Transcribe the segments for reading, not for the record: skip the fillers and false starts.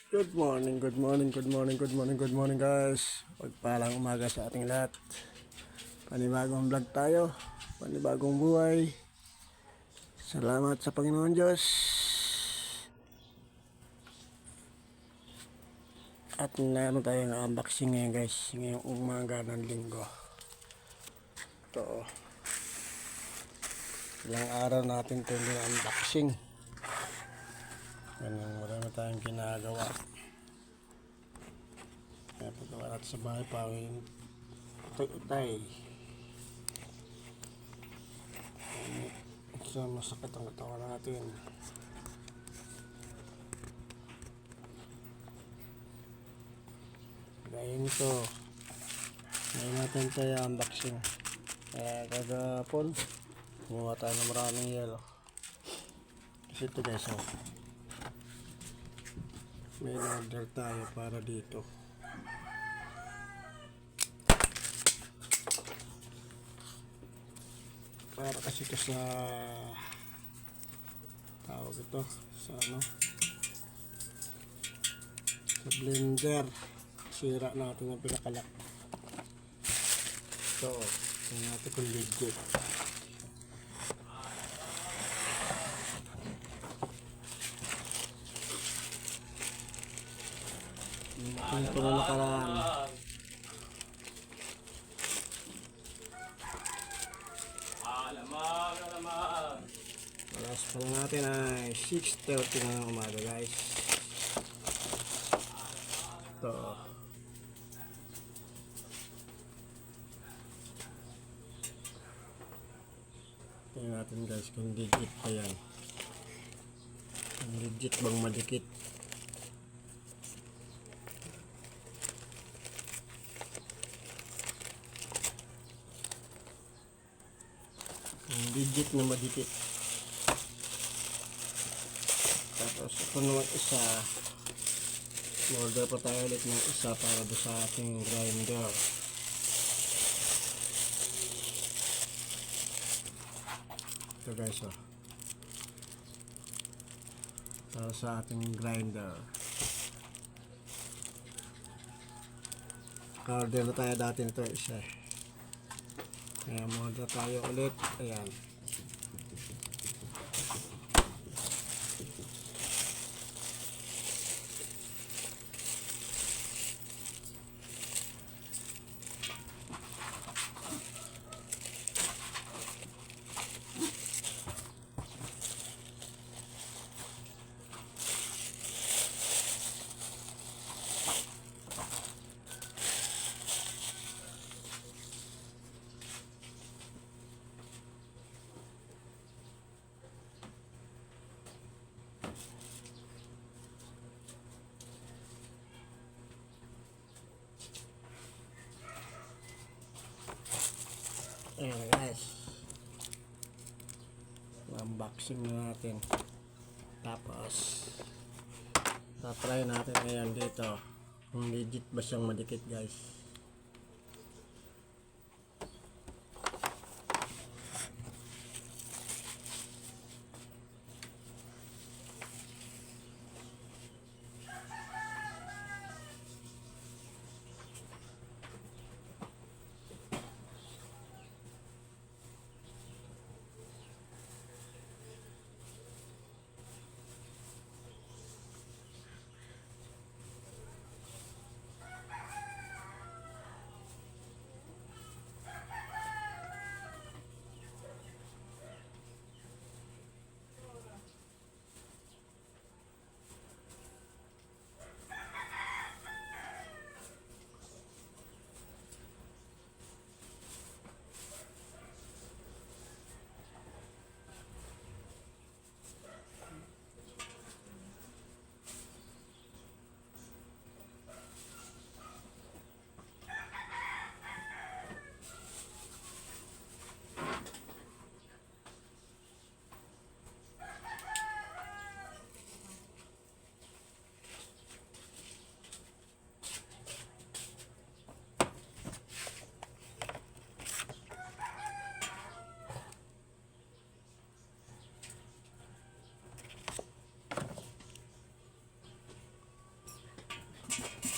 Good morning, good morning, good morning, good morning, good morning guys. Pagpalang umaga sa ating lahat. Panibagong vlog tayo, panibagong buhay. Salamat sa Panginoon Diyos. At meron tayong unboxing ngayon guys, ngayong umaga ng linggo. Ito, ilang araw natin ito yung unboxing. Marami tayong ginagawa. Kaya pagkawa natin sa bahay, pawin utay-utay. So, masakit ang katawan natin. Gaya nito, ngayon natin tayo unboxing. Kagapon, gumawa tayo ng maraming yelo. Kasi ito guys, may order tayo para dito. Para kasi ito sa tawag ito sa sa blender. Sira natin ang pinakalak. So, tingnan natin kung legit. Ito na nakaraan. Alas pala natin ay 6:30 na ng umaga guys. Ito. Tingnan natin guys kung legit pa yan. Kung legit bang madikit. Kung legit na madikit. Tapos ito naman isa, order pa tayo ulit ng isa para doon sa ating grinder. Ito guys para sa ating grinder. Order na tayo dati nito isa. Kaya order tayo ulit. Ayan. Ayan guys, unboxing na natin. Tapos tatry natin ngayon dito kung legit ba siyang madikit guys.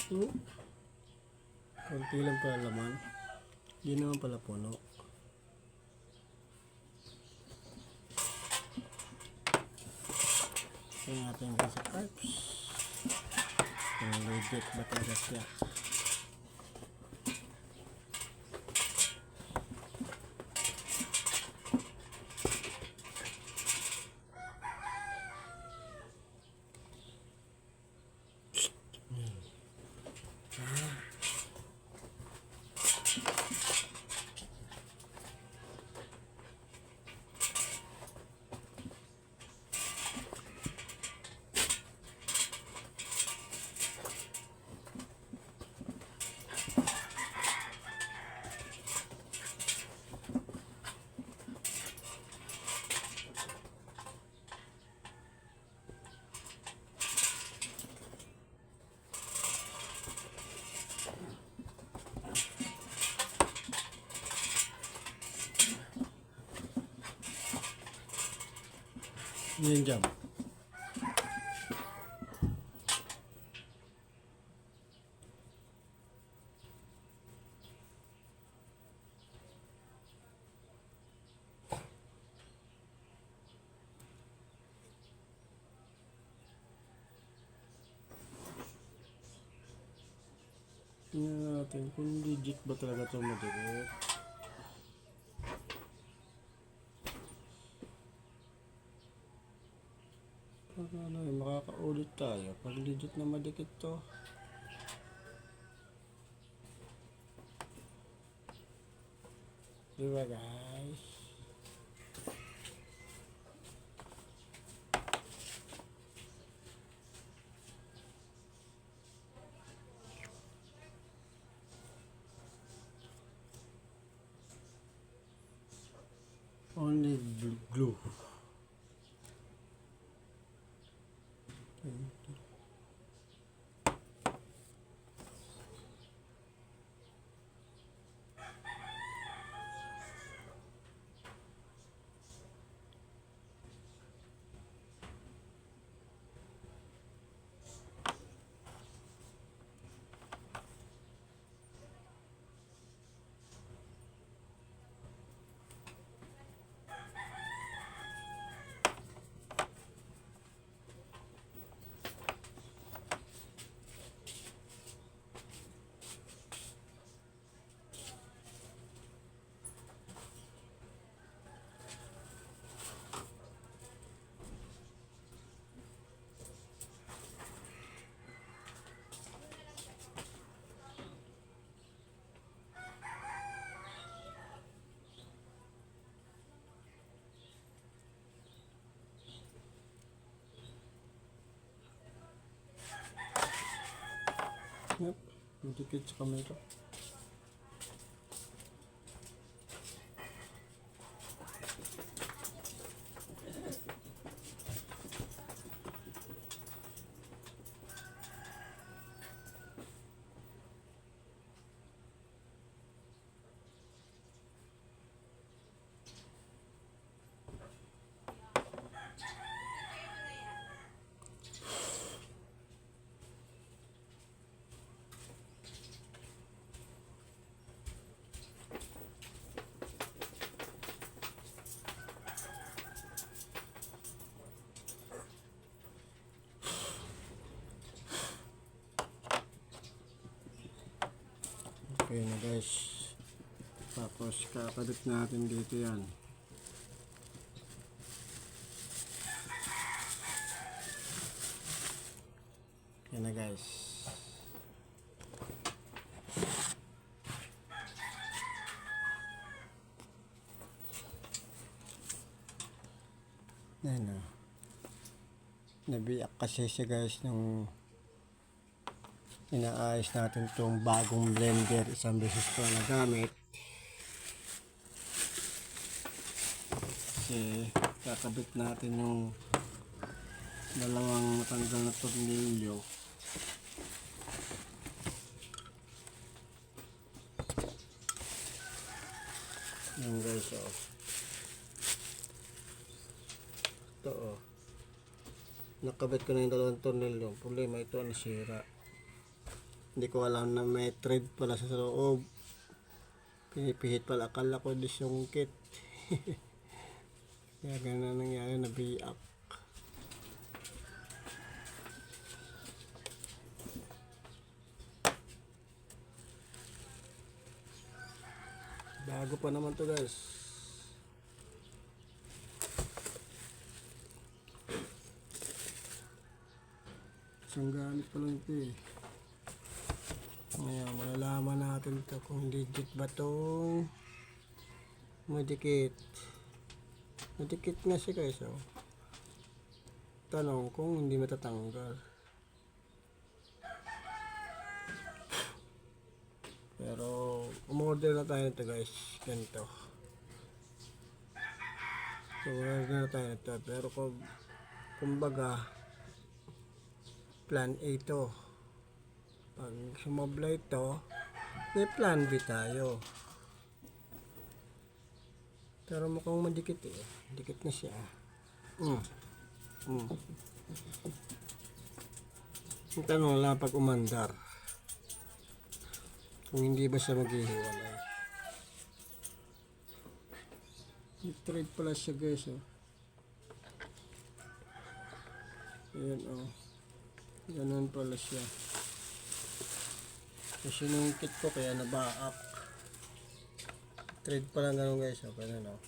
So, konti lang pala laman. Hindi naman pala puno. Tingnan natin guys sa parts. Kung legit ba talaga siya. Yan dyan. Tingnan natin kung legit ba talaga ito madikit. Pag ano, makakaulit tayo pag legit na madikit to. Diba guys? Only glue. Yep, madikit sa camera. Okay na guys. Tapos kakabit natin dito yan. Yan na guys. Yan na. Nabiyak kasi siya guys nung inaayos natin itong bagong blender. Isang beses ko nagamit kasi kakabit natin yung dalawang matanggal na tornilyo. Yan guys, oh. Ito, oh. Nakabit ko na yung dalawang tornilyo. Problema ito, nasira. Hindi ko alam na may thread pala sa loob. Pinipihit pala. Akala ko disungkit. Kaya ganun nangyari, nabiyak. Bago pa naman to guys. Isang gamit pa lang ito eh. Ngayon, malalaman natin ito kung legit ba itong madikit. Madikit nga siya guys. Oh. Tanong kung hindi matatanggal. Pero umorder na tayo nito guys. Ganito. So umorder na tayo nito. Pero kumbaga plan A to. Pag sumabla ito, may plan B tayo. Pero mukhang madikit eh. Dikit na siya. Ang tanong lang pag umandar. Kung hindi ba siya maghihiwalay. I-trade pala siya guys. Oh. Ayan oh. Ganun pala siya. Kasi sinungkit ko kaya nabaak. Trade pala ganun guys. Oh. Ganun oh.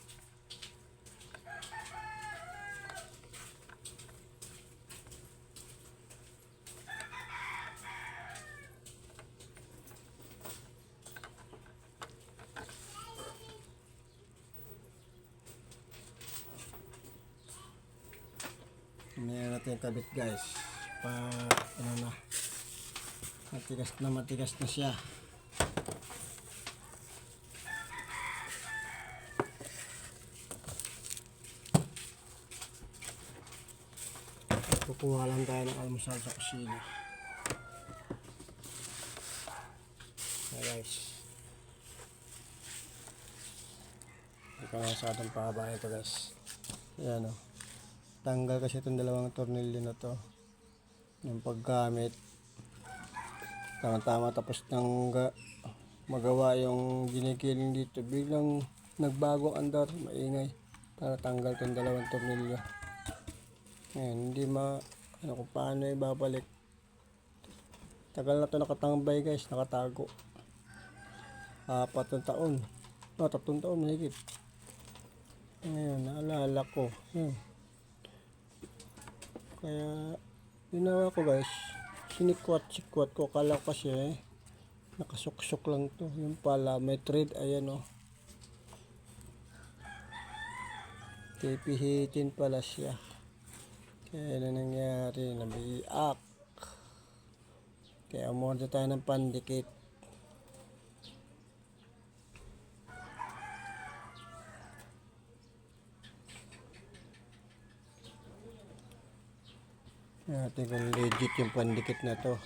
Ngayon natin kabit guys. Ano na. Matigas na siya. Kukuha lang tayo ng almusal sa kusina. Ayan guys. Hindi ko masyadong pahaba ito guys. Ayan o. Tanggal kasi itong dalawang tornilyo na to. Yung paggamit. Tama-tama tapos nang magawa yung ginigiling dito. Biglang nagbago andar. Maingay. Para tanggal itong dalawang tornilyo. Ayan. Hindi ano kung paano ibabalik. Tagal na ito nakatambay guys. Nakatago. 4 taon. 3 taon mahigit. Ngayon naalala ko. Ayan. Kaya ginawa ko guys, sinikwat ko, akala ko kasi nakasuksok lang to, yung pala may thread. Ayan o, pipihitin pala siya. Kaya na nangyari, nabiak. Kaya umorder tayo ng pandikit. Natin kung legit yung pandikit na to.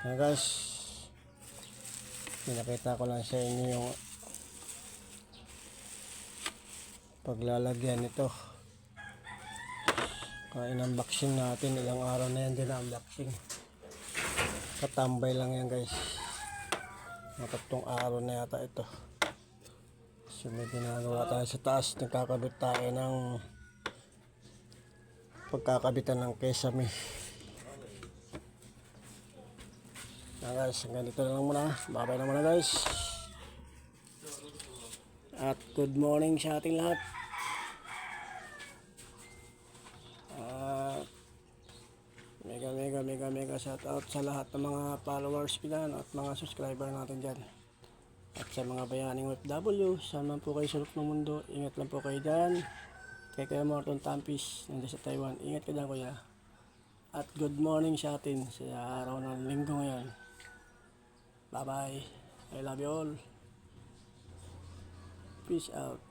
Nah guys, pinakita ko lang sa inyo yung paglalagyan nito. Kaya in-unboxing natin, ilang araw na yan din unboxing. Katambay lang yan guys. 3 araw na yata ito. So may ginagawa tayo sa taas, nagkakabit tayo ng pagkakabitan ng kesame. Guys, hanggang dito na lang muna. Bye-bye na muna guys. At good morning sa ating lahat. Mega shout out sa lahat ng mga followers ko dyan at mga subscriber natin dyan. At sa mga bayaning OFW, saan man po kayo sulok ng mundo, ingat lang po kayo dyan. Kay Kuya Morton Tampis, nandiyan sa Taiwan. Ingat ka dyan kuya. At good morning sa atin sa araw ng linggo ngayon. Bye bye. I love you all. Peace out.